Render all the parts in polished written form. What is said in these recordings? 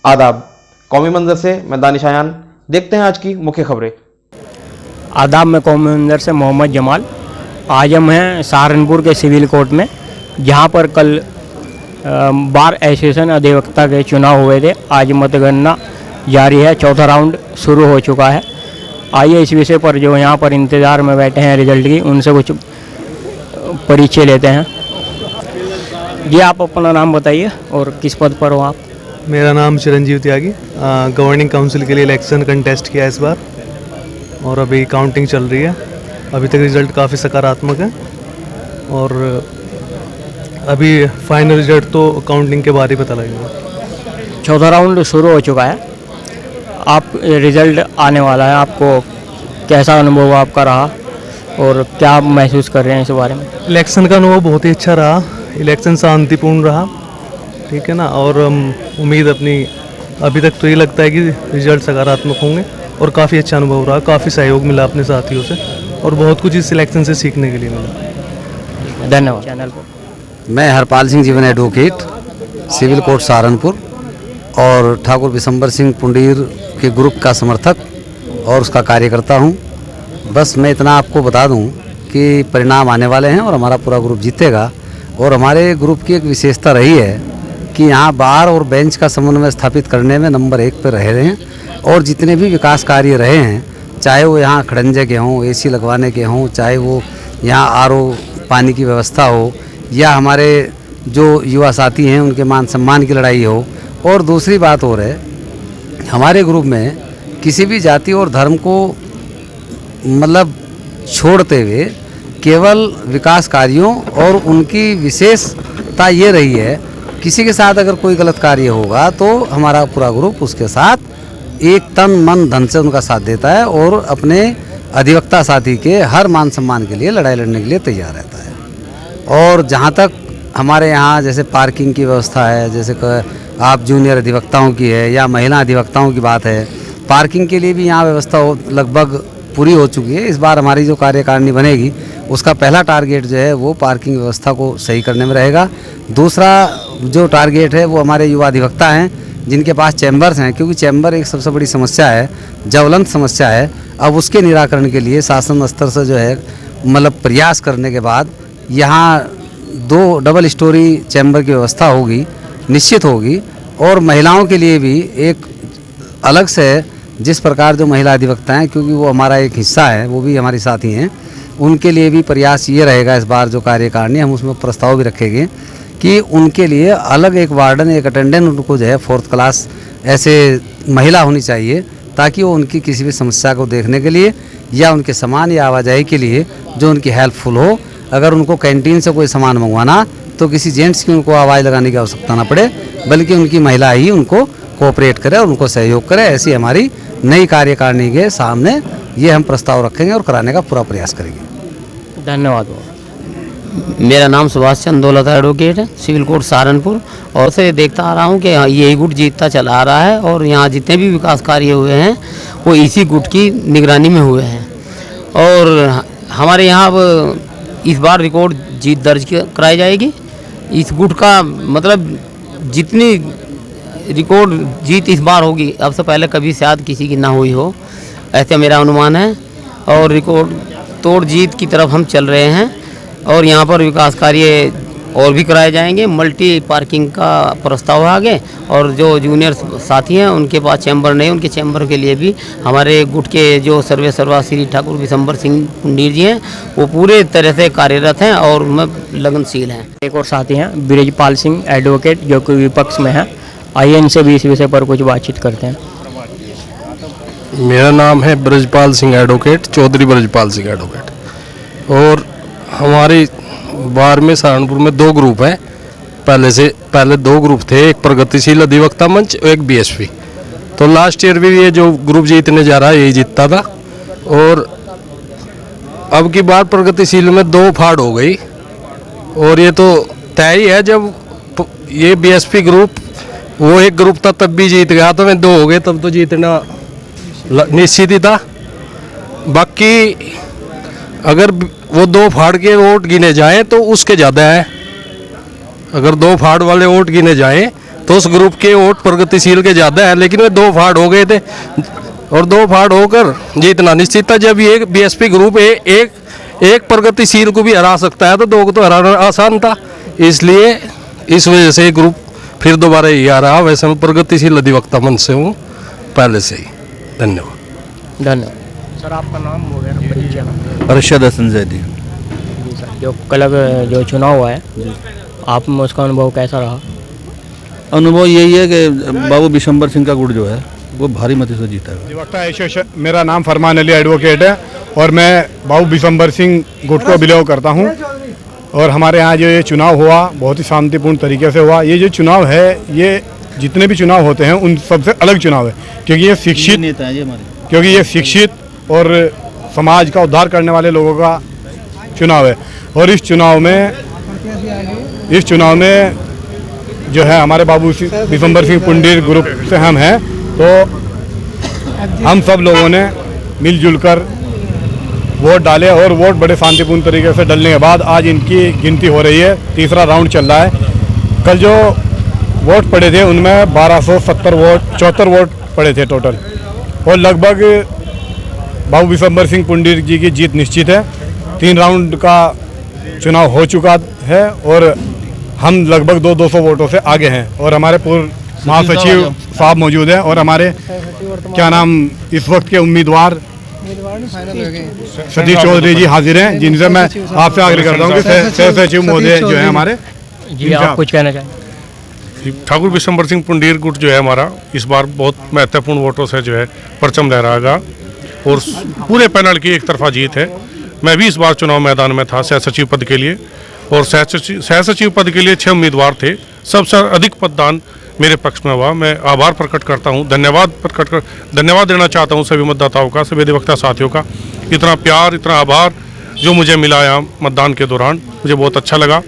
आदाब। कौमी मंजर से मैं दानिश आयान। देखते हैं आज की मुख्य खबरें। आदाब, में कौमी मंजर से मोहम्मद जमाल। आज हम हैं सहारनपुर के सिविल कोर्ट में, जहां पर कल बार एसोसिएशन अधिवक्ता के चुनाव हुए थे। आज मतगणना जारी है, चौथा राउंड शुरू हो चुका है। आइए इस विषय पर जो यहाँ पर इंतज़ार में बैठे हैं रिजल्ट की, उनसे कुछ परिचय लेते हैं। जी, आप अपना नाम बताइए और किस पद पर हो आप? मेरा नाम चिरंजीव त्यागी। गवर्निंग काउंसिल के लिए इलेक्शन कंटेस्ट किया इस बार और अभी काउंटिंग चल रही है। अभी तक रिज़ल्ट काफ़ी सकारात्मक है और अभी फाइनल रिज़ल्ट तो काउंटिंग के बाद ही पता लगेगा। चौथा राउंड शुरू हो चुका है, आप रिज़ल्ट आने वाला है, आपको कैसा अनुभव आपका रहा और क्या आप महसूस कर रहे हैं इस बारे में? इलेक्शन का अनुभव बहुत ही अच्छा रहा। इलेक्शन शांतिपूर्ण रहा, ठीक है ना। और उम्मीद अपनी अभी तक तो ये लगता है कि रिज़ल्ट सकारात्मक होंगे और काफ़ी अच्छा अनुभव रहा। काफ़ी सहयोग मिला अपने साथियों से और बहुत कुछ इस इलेक्शन से सीखने के लिए मिला। धन्यवाद। चैनल पर मैं हरपाल सिंह जीवन एडवोकेट, सिविल कोर्ट सहारनपुर और ठाकुर विशंबर सिंह पुंडीर के ग्रुप का समर्थक और उसका कार्यकर्ता हूं। बस मैं इतना आपको बता दूं कि परिणाम आने वाले हैं और हमारा पूरा ग्रुप जीतेगा। और हमारे ग्रुप की एक विशेषता रही है कि यहाँ बार और बेंच का समन्वय स्थापित करने में नंबर 1 पर रहे हैं और जितने भी विकास कार्य रहे हैं, चाहे वो यहाँ खड़ंजे के हों, AC लगवाने के हों, चाहे वो यहाँ RO पानी की व्यवस्था हो, या हमारे जो युवा साथी हैं उनके मान सम्मान की लड़ाई हो। और दूसरी बात और है, हमारे ग्रुप में किसी भी जाति और धर्म को मतलब छोड़ते हुए केवल विकास कार्यों और उनकी विशेषता ये रही है, किसी के साथ अगर कोई गलत कार्य होगा तो हमारा पूरा ग्रुप उसके साथ एक तन मन धन से उनका साथ देता है और अपने अधिवक्ता साथी के हर मान सम्मान के लिए लड़ाई लड़ने के लिए तैयार रहता है। और जहाँ तक हमारे यहाँ जैसे पार्किंग की व्यवस्था है, जैसे आप जूनियर अधिवक्ताओं की है या महिला अधिवक्ताओं की बात है, पार्किंग के लिए भी यहाँ व्यवस्था लगभग पूरी हो चुकी है। इस बार हमारी जो कार्यकारिणी बनेगी उसका पहला टारगेट जो है वो पार्किंग व्यवस्था को सही करने में रहेगा। दूसरा जो टारगेट है वो हमारे युवा अधिवक्ता हैं जिनके पास चैम्बर्स हैं, क्योंकि चैम्बर एक सबसे बड़ी समस्या है, ज्वलंत समस्या है। अब उसके निराकरण के लिए शासन स्तर से जो है मतलब प्रयास करने के बाद यहाँ 2 डबल स्टोरी चैम्बर की व्यवस्था होगी, निश्चित होगी। और महिलाओं के लिए भी एक अलग से, जिस प्रकार जो महिला अधिवक्ता हैं, क्योंकि वो हमारा एक हिस्सा है, वो भी हमारे साथी हैं, उनके लिए भी प्रयास ये रहेगा इस बार जो कार्यकारिणी हम उसमें प्रस्ताव भी रखेंगे कि उनके लिए अलग एक वार्डन, एक अटेंडेंट उनको जो है 4th क्लास ऐसे महिला होनी चाहिए, ताकि वो उनकी किसी भी समस्या को देखने के लिए या उनके सामान या आवाजाही के लिए जो उनकी हेल्पफुल हो। अगर उनको कैंटीन से कोई सामान मंगवाना तो किसी जेंट्स की उनको आवाज़ लगाने की आवश्यकता ना पड़े, बल्कि उनकी महिला ही उनको कोऑपरेट करे और उनको सहयोग करे। ऐसी हमारी नई कार्यकारिणी के सामने ये हम प्रस्ताव रखेंगे और कराने का पूरा प्रयास करेंगे। धन्यवाद। मेरा नाम सुभाष चंद्र दौलत एडवोकेट है, सिविल कोर्ट सहारनपुर। और से देखता आ रहा हूँ कि यही गुट जीतता चला आ रहा है और यहाँ जितने भी विकास कार्य हुए हैं वो इसी गुट की निगरानी में हुए हैं। और हमारे यहाँ अब इस बार रिकॉर्ड जीत दर्ज कराई जाएगी। इस गुट का मतलब जितनी रिकॉर्ड जीत इस बार होगी, अब से पहले कभी शायद किसी की ना हुई हो, ऐसा मेरा अनुमान है। और रिकॉर्ड तोड़ जीत की तरफ हम चल रहे हैं और यहाँ पर विकास कार्य और भी कराए जाएंगे। मल्टी पार्किंग का प्रस्ताव है आगे, और जो जूनियर साथी हैं उनके पास चैम्बर नहीं, उनके चैम्बर के लिए भी हमारे गुट के जो सर्वेसर्वा श्री ठाकुर विशंबर सिंह पुंडीर जी हैं वो पूरे तरह से कार्यरत हैं और उनमें लगनशील हैं। एक और साथी हैं ब्रिजपाल सिंह एडवोकेट, जो कि विपक्ष में हैं। आइए इनसे भी इस विषय पर कुछ बातचीत करते हैं। मेरा नाम है ब्रजपाल सिंह एडवोकेट, चौधरी ब्रजपाल सिंह एडवोकेट। और हमारी बार में सहारनपुर में 2 ग्रुप हैं। पहले 2 ग्रुप थे, एक प्रगतिशील अधिवक्ता मंच, एक BSP। तो लास्ट ईयर भी ये जो ग्रुप जीतने जा रहा है यही जीतता था। और अब की बार प्रगतिशील में 2 फाड़ हो गई और ये तो तय ही है। जब ये BSP ग्रुप, वो एक ग्रुप था तब भी जीत गया, तो मैं 2 हो गए तब तो जीतना निश्चित ही था। बाकी अगर वो 2 फाड़ के वोट गिने जाएं तो उसके ज़्यादा है। अगर 2 फाड़ वाले वोट गिने जाएं तो तो उस ग्रुप के वोट प्रगतिशील के ज़्यादा है, लेकिन वे दो फाड़ हो गए थे और दो फाड़ होकर जीतना निश्चित था। जब ये बीएसपी ग्रुप एक प्रगतिशील को भी हरा सकता है तो दो को तो हराना आसान था, इसलिए इस वजह से ग्रुप फिर दोबारा ही आ रहा। वैसे मैं प्रगतिशील अधिवक्ता मंच से हूँ पहले से ही। धन्यवाद। धन्यवाद सर। आपका नाम वगैरह परिचय? अरशद हसन जैदी। जी सर, जो चुनाव हुआ है आप में उसका अनुभव कैसा रहा? अनुभव यही है कि बाबू बिशंबर सिंह का गुट जो है वो भारी मत से जीता है। अधिवक्ता एसोसिएशन, मेरा नाम फरमान अली एडवोकेट है और मैं बाबू बिशंबर सिंह गुट को बिलोंग करता हूं। और हमारे यहाँ जो ये चुनाव हुआ बहुत ही शांतिपूर्ण तरीके से हुआ। ये जो चुनाव है, ये जितने भी चुनाव होते हैं उन सबसे अलग चुनाव है, क्योंकि ये शिक्षित नेता है हमारे, क्योंकि ये शिक्षित और समाज का उद्धार करने वाले लोगों का चुनाव है। और इस चुनाव में जो है हमारे बाबू बिशंबर सिंह पुंडीर ग्रुप से हम हैं, तो हम सब लोगों ने मिलजुल कर वोट डाले और वोट बड़े शांतिपूर्ण तरीके से डलने के बाद आज इनकी गिनती हो रही है। तीसरा राउंड चल रहा है। कल जो वोट पड़े थे उनमें 74 वोट पड़े थे टोटल, और लगभग बाबू बिशंबर सिंह पुंडीर जी की जीत निश्चित है। 3 राउंड का चुनाव हो चुका है और हम लगभग 200 वोटों से आगे हैं। और हमारे पूर्व महासचिव साहब मौजूद हैं और हमारे क्या नाम इस वक्त के उम्मीदवार सतीश चौधरी जी हाजिर हैं, जिनसे मैं आपसे आग्रह करता हूं कि सह सचिव महोदय जो है हमारे। जी आप कुछ कहना चाहें? ठाकुर बिशंबर सिंह पुंडीर गुट जो है हमारा इस बार बहुत महत्वपूर्ण वोटों से जो है परचम लहराएगा और पूरे पैनल की एक तरफा जीत है। मैं भी इस बार चुनाव मैदान में था सह सचिव पद के लिए, और सह सचिव पद के लिए 6 उम्मीदवार थे। सबसे अधिक मतदान मेरे पक्ष में हुआ। मैं आभार प्रकट करता हूं, धन्यवाद देना चाहता हूं सभी मतदाताओं का, सभी अधिवक्ता साथियों का। इतना प्यार, इतना आभार जो मुझे मिला यहाँ मतदान के दौरान, मुझे बहुत अच्छा लगा।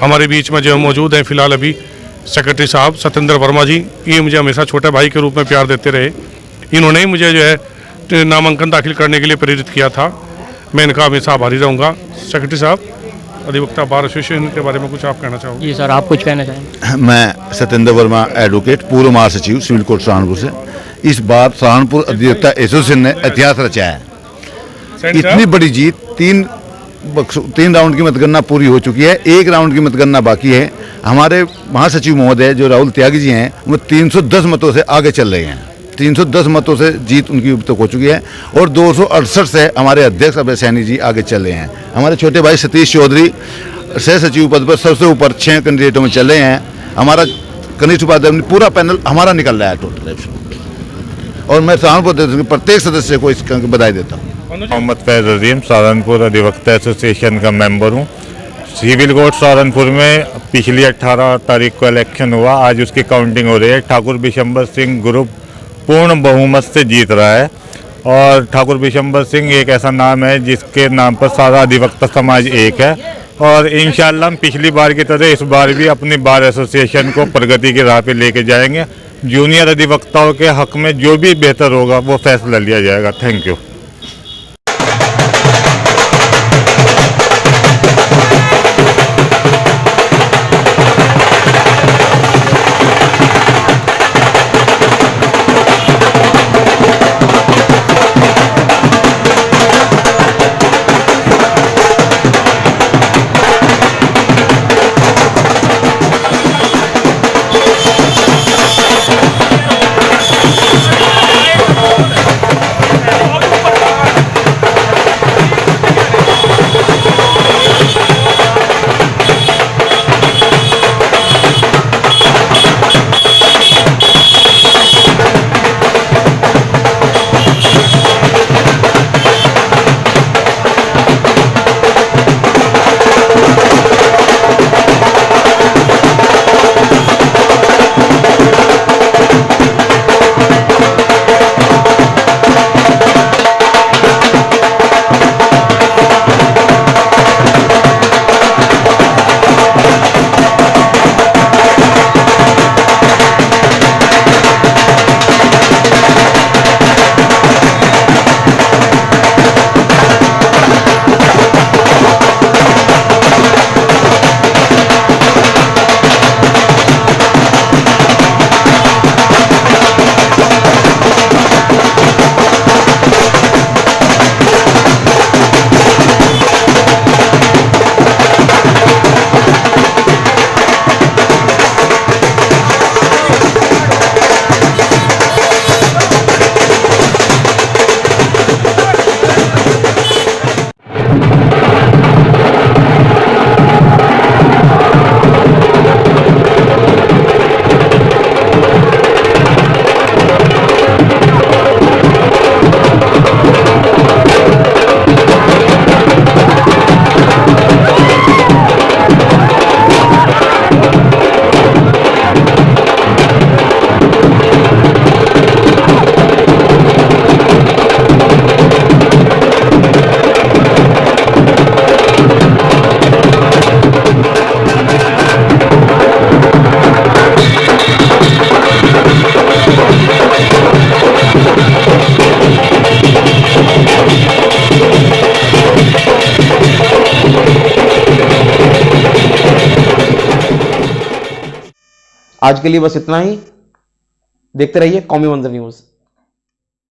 हमारे बीच में जो मौजूद हैं फिलहाल अभी सेक्रेटरी साहब सत्येंद्र वर्मा जी, ये मुझे हमेशा छोटे भाई के रूप में प्यार देते रहे। इन्होंने ही मुझे जो है नामांकन दाखिल करने के लिए प्रेरित किया था। मैं इनका हमेशा आभारी रहूँगा। सेक्रेटरी साहब, अधिवक्ता बार एसोसिएशन के बारे में कुछ आप कहना चाहोगे? जी सर, आप कुछ कहना चाहेंगे? मैं सत्येंद्र वर्मा एडवोकेट, पूर्व महासचिव सिविल कोर्ट सहारनपुर से। इस बार सहारनपुर अधिवक्ता एसोसिएशन ने इतिहास रचा है। इतनी बड़ी जीत, 3 राउंड की मतगणना पूरी हो चुकी है, 1 राउंड की मतगणना बाकी है। हमारे महासचिव महोदय जो राहुल त्यागी जी हैं वो 310 मतों से आगे चल रहे हैं। 310 मतों से जीत उनकी अब तक हो चुकी है और 268 से हमारे अध्यक्ष अभय सैनी जी आगे चल रहे हैं। हमारे छोटे भाई सतीश चौधरी सह सचिव पद पर सबसे ऊपर 6 कैंडिडेटों में चल रहे हैं। हमारा कनिष्ठ उपाध्यक्ष पूरा पैनल हमारा निकल रहा है टोटल, और मैं सहारनपुर के प्रत्येक सदस्य को इसका बधाई देता हूँ। मोहम्मद फैज अजीम, सहारनपुर अधिवक्ता एसोसिएशन का मेंबर हूँ। सिविल कोर्ट सहारनपुर में पिछली 18 तारीख को इलेक्शन हुआ, आज उसकी काउंटिंग हो रही है। ठाकुर बिशंबर सिंह ग्रुप पूर्ण बहुमत से जीत रहा है, और ठाकुर बिशंबर सिंह एक ऐसा नाम है जिसके नाम पर सारा अधिवक्ता समाज एक है। और इंशाअल्लाह हम पिछली बार की तरह इस बार भी अपनी बार एसोसिएशन को प्रगति की राह पे लेके जाएंगे। जूनियर अधिवक्ताओं के हक में जो भी बेहतर होगा वो फैसला लिया जाएगा। Thank you. आज के लिए बस इतना ही। देखते रहिए कौमी मंजर न्यूज़।